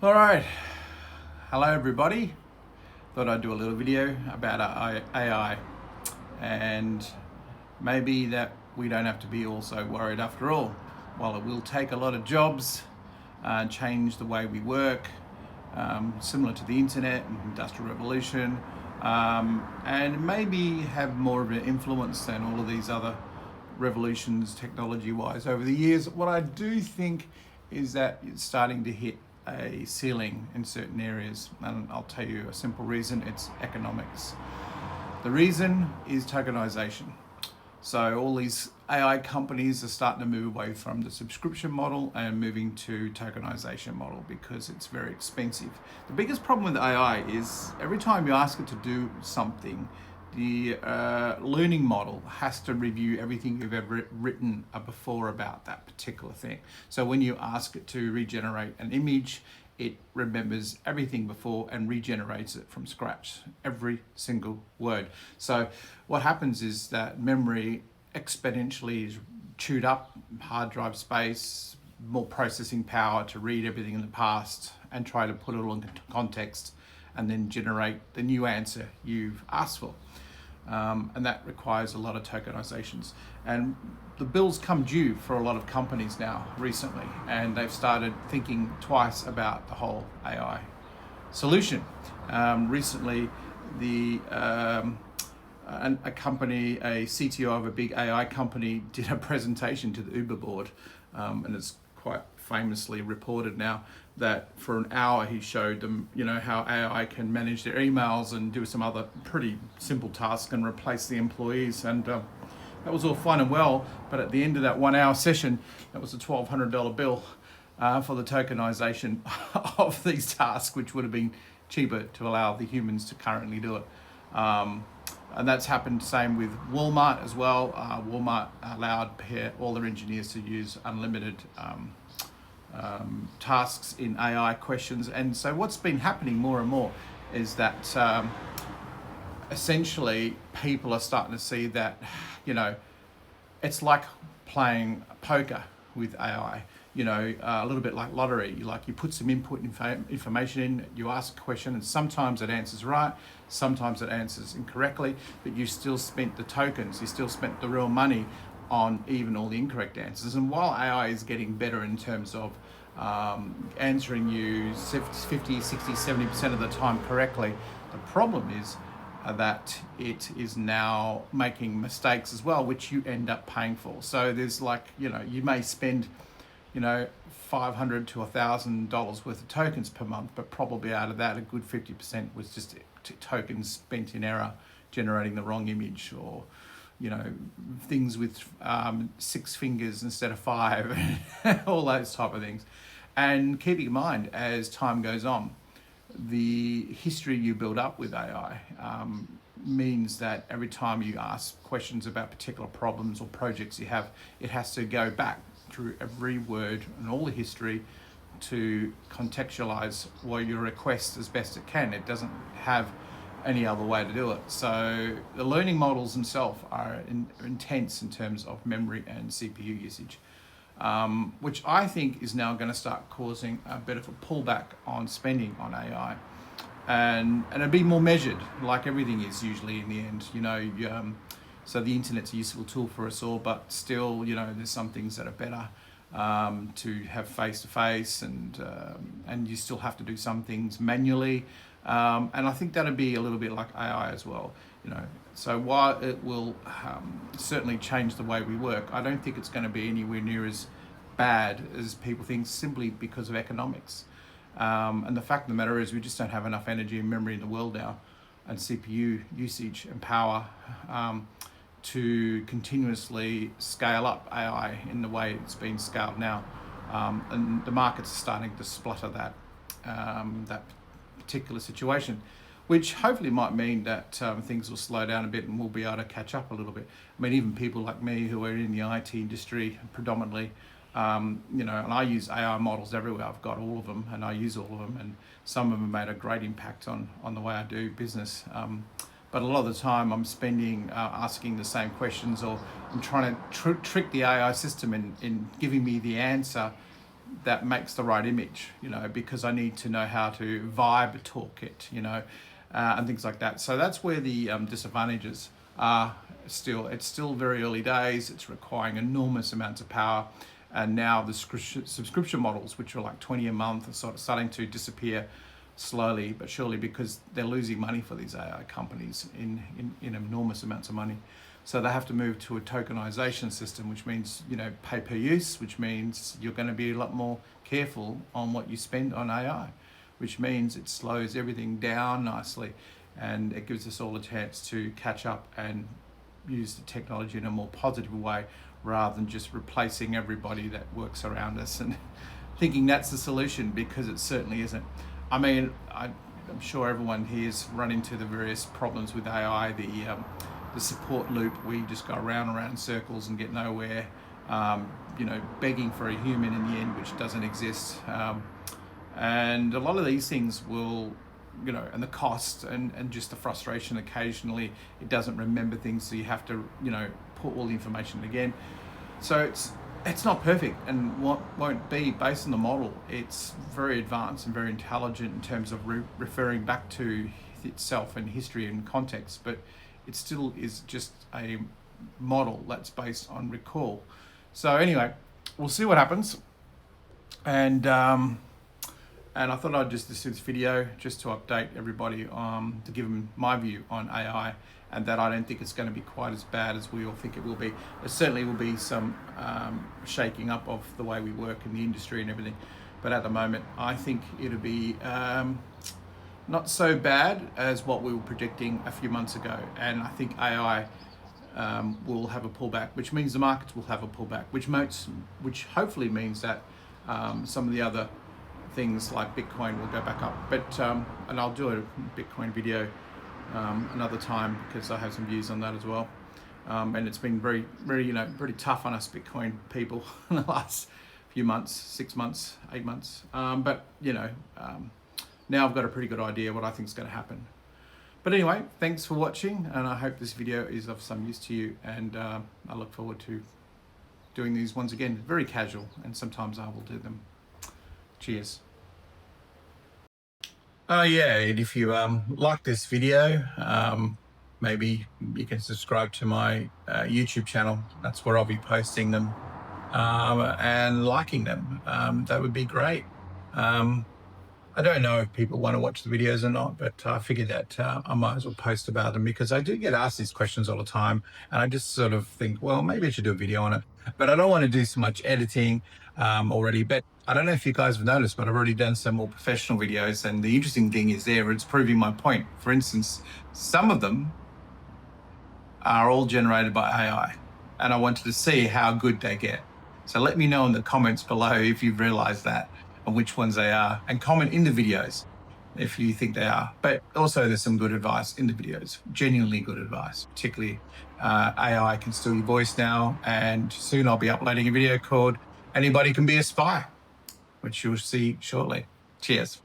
All right, hello everybody. Thought I'd do a little video about AI and maybe that we don't have to be all so worried after all. While it will take a lot of jobs, change the way we work, similar to the internet and industrial revolution, and maybe have more of an influence than all of these other revolutions technology-wise over the years. What I do think is that it's starting to hit a ceiling in certain areas, and I'll tell you a simple reason: it's economics. The reason is tokenization. So all these AI companies are starting to move away from the subscription model and moving to tokenization model because it's very expensive. The biggest problem with AI is every time you ask it to do something, the learning model has to review everything you've ever written before about that particular thing. So when you ask it to regenerate an image, it remembers everything before and regenerates it from scratch, every single word. So what happens is that memory exponentially is chewed up, hard drive space, more processing power to read everything in the past and try to put it all into context and then generate the new answer you've asked for. And that requires a lot of tokenizations. And the bills come due for a lot of companies now recently, and they've started thinking twice about the whole AI solution. Recently, a CTO of a big AI company did a presentation to the Uber board, and it's quite famously reported now that for an hour he showed them, how AI can manage their emails and do some other pretty simple tasks and replace the employees. And that was all fine and well, but at the end of that 1 hour session, that was a $1,200 bill for the tokenization of these tasks, which would have been cheaper to allow the humans to currently do it. And that's happened same with Walmart as well. Walmart allowed all their engineers to use unlimited tasks in AI questions. And so what's been happening more and more is that essentially people are starting to see that, it's like playing poker with AI. A little bit like lottery. You put some input information in, you ask a question, and sometimes it answers right, sometimes it answers incorrectly, but you still spent the tokens, you still spent the real money on even all the incorrect answers. And while AI is getting better in terms of answering you 50, 60, 70% of the time correctly, the problem is that it is now making mistakes as well, which you end up paying for. So there's you may spend $500 to $1,000 worth of tokens per month, but probably out of that, a good 50% was just tokens spent in error, generating the wrong image, or things with 6 fingers instead of 5, all those type of things. And keeping in mind, as time goes on, the history you build up with AI means that every time you ask questions about particular problems or projects you have, it has to go back through every word and all the history to contextualize your request as best it can. It doesn't have any other way to do it. So the learning models themselves are intense in terms of memory and CPU usage, which I think is now going to start causing a bit of a pullback on spending on AI. And it'll be more measured, like everything is usually in the end. So the internet's a useful tool for us all, but still, there's some things that are better to have face-to-face, and you still have to do some things manually. And I think that'll be a little bit like AI as well. So while it will certainly change the way we work, I don't think it's going to be anywhere near as bad as people think, simply because of economics. And the fact of the matter is we just don't have enough energy and memory in the world now, and CPU usage and power to continuously scale up AI in the way it's been scaled now. And the market's starting to splutter that particular situation, which hopefully might mean that things will slow down a bit and we'll be able to catch up a little bit. I mean, even people like me who are in the IT industry predominantly, and I use AI models everywhere. I've got all of them and I use all of them, and some of them made a great impact on the way I do business. But a lot of the time I'm spending asking the same questions, or I'm trying to trick the AI system in giving me the answer that makes the right image, because I need to know how to vibe talk it, and things like that. So that's where the disadvantages are still. It's still very early days. It's requiring enormous amounts of power. And now the subscription models, which are like 20 a month, are sort of starting to disappear slowly but surely, because they're losing money for these AI companies in enormous amounts of money. So they have to move to a tokenization system, which means, pay per use, which means you're going to be a lot more careful on what you spend on AI, which means it slows everything down nicely, and it gives us all a chance to catch up and use the technology in a more positive way, rather than just replacing everybody that works around us and thinking that's the solution, because it certainly isn't. I mean, I'm sure everyone here's run into the various problems with AI, the support loop where you just go around and around in circles and get nowhere, begging for a human in the end, which doesn't exist. And a lot of these things will, and the cost and just the frustration occasionally, it doesn't remember things, so you have to, put all the information again. So it's not perfect, and won't be based on the model. It's very advanced and very intelligent in terms of referring back to itself and history and context, but it still is just a model that's based on recall. So anyway, we'll see what happens. And I thought I'd just do this video just to update everybody, to give them my view on AI, and that I don't think it's going to be quite as bad as we all think it will be. There certainly will be some shaking up of the way we work in the industry and everything, but at the moment I think it'll be not so bad as what we were predicting a few months ago. And I think AI will have a pullback, which means the markets will have a pullback, which hopefully means that some of the other things like Bitcoin will go back up. But and I'll do a Bitcoin video another time, because I have some views on that as well. And it's been very, very, pretty tough on us Bitcoin people in the last few months, 6 months, 8 months. But now I've got a pretty good idea what I think is going to happen. But anyway, thanks for watching, and I hope this video is of some use to you, and I look forward to doing these ones again. Very casual, and sometimes I will do them. Cheers. Yeah, and if you like this video, maybe you can subscribe to my YouTube channel. That's where I'll be posting them and liking them. That would be great. I don't know if people want to watch the videos or not, but I figured that I might as well post about them, because I do get asked these questions all the time, and I just sort of think, well, maybe I should do a video on it. But I don't want to do so much editing already. But I don't know if you guys have noticed, but I've already done some more professional videos, and the interesting thing is it's proving my point. For instance, some of them are all generated by AI, and I wanted to see how good they get. So let me know in the comments below if you've realized that, and which ones they are, and comment in the videos if you think they are. But also there's some good advice in the videos, genuinely good advice. Particularly AI can steal your voice now, and soon I'll be uploading a video called Anybody Can Be a Spy, which you'll see shortly. Cheers.